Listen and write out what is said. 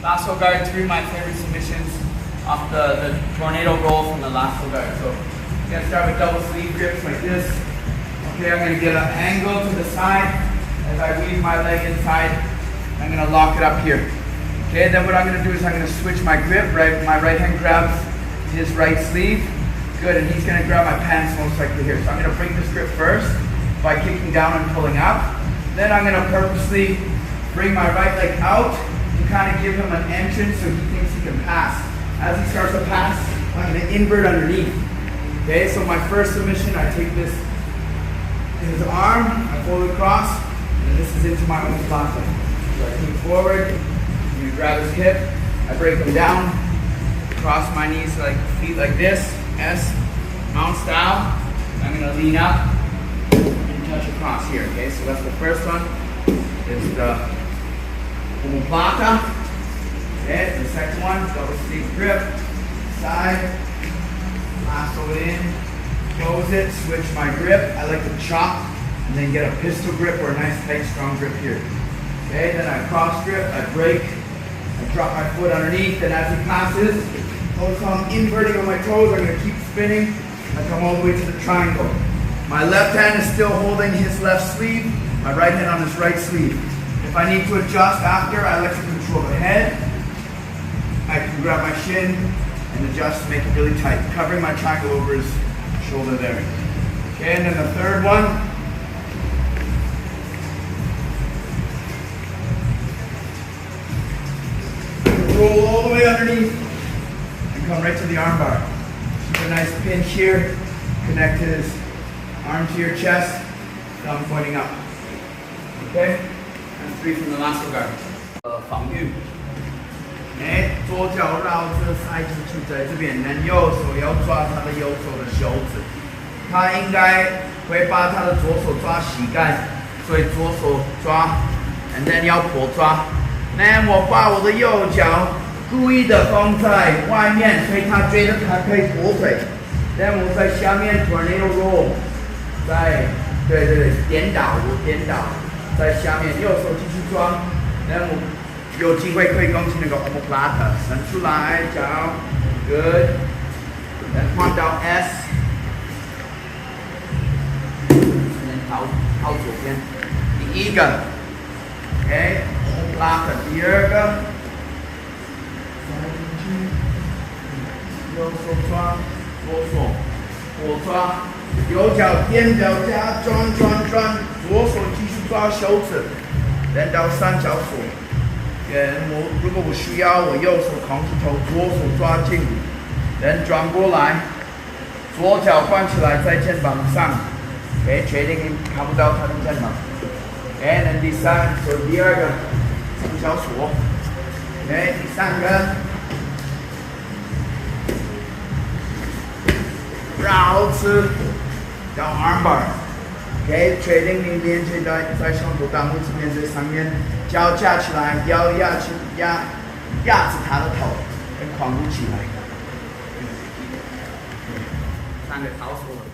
Lasso guard, 3 of my favorite submissions off the tornado roll from the lasso guard. So I'm gonna start with double sleeve grips like this. Okay, I'm gonna get an angle to the side as I weave my leg inside. I'm gonna lock it up here. Okay, then what I'm gonna do is I'm gonna switch my grip. Right, my right hand grabs his right sleeve. Good, and he's gonna grab my pants most likely here. So I'm gonna break this grip first by kicking down and pulling up. Then I'm gonna purposely bring my right leg out to kind of give him an entrance so he thinks he can pass. As he starts to pass, I'm going to invert underneath. Okay, so my first submission, I take this in his arm, I fold it across, and this is into my Omoplata. So I kick forward, I'm going to grab his hip, I break him down, cross my knees like feet like this, S, mount style. I'm going to lean up and touch across here. Okay, so that's the first one. It's the Omoplata. Okay, the second one, double sleeve grip, side, lasso in, close it, switch my grip. I like to chop and then get a pistol grip or a nice tight strong grip here. Okay, then I cross grip, I break, I drop my foot underneath, and as he passes, notice how I'm inverting on my toes, I'm going to keep spinning, I come all the way to the triangle. My left hand is still holding his left sleeve, my right hand on his right sleeve. If I need to adjust after, I like to control the head. I can grab my shin and adjust to make it really tight, covering my triangle over his shoulder there. Okay, and then the third one. Roll all the way underneath and come right to the armbar. Keep a nice pinch here, connect his arm to your chest, thumb pointing up. Okay? And 3 from the lasso guard. 防御。左脚绕这塞进去，在这边，然后右手要抓他的右手的袖子。他应该会把他的左手抓膝盖，所以左手抓 ，and then 要跛抓。那我把我的右脚故意的放在外面，所以他觉得他可以跛腿。然后我在下面 tornado roll， 对，颠倒，我颠倒。在下面，右手继续抓，然后有机会可以攻击那个 Omoplata， 伸出来，脚 ，good， 然后换到 S， 然后靠左边，第一个 ，OK， Omoplata， 第二个，右手抓，左抓。右脚踮脚夹转，左手继续抓袖子，然后三角锁。如果我需要，我右手控制头，左手抓颈，然后转过来，左脚关起来在肩膀上。OK， 确定你看不到他的肩膀。OK， 然后第二个三角锁。OK， 第三个。绕刺叫 Armbar， OK， 确定你连接在胸口大拇指面这上面，脚架起来，腰压着他的头，跟髋部起来。3个操作。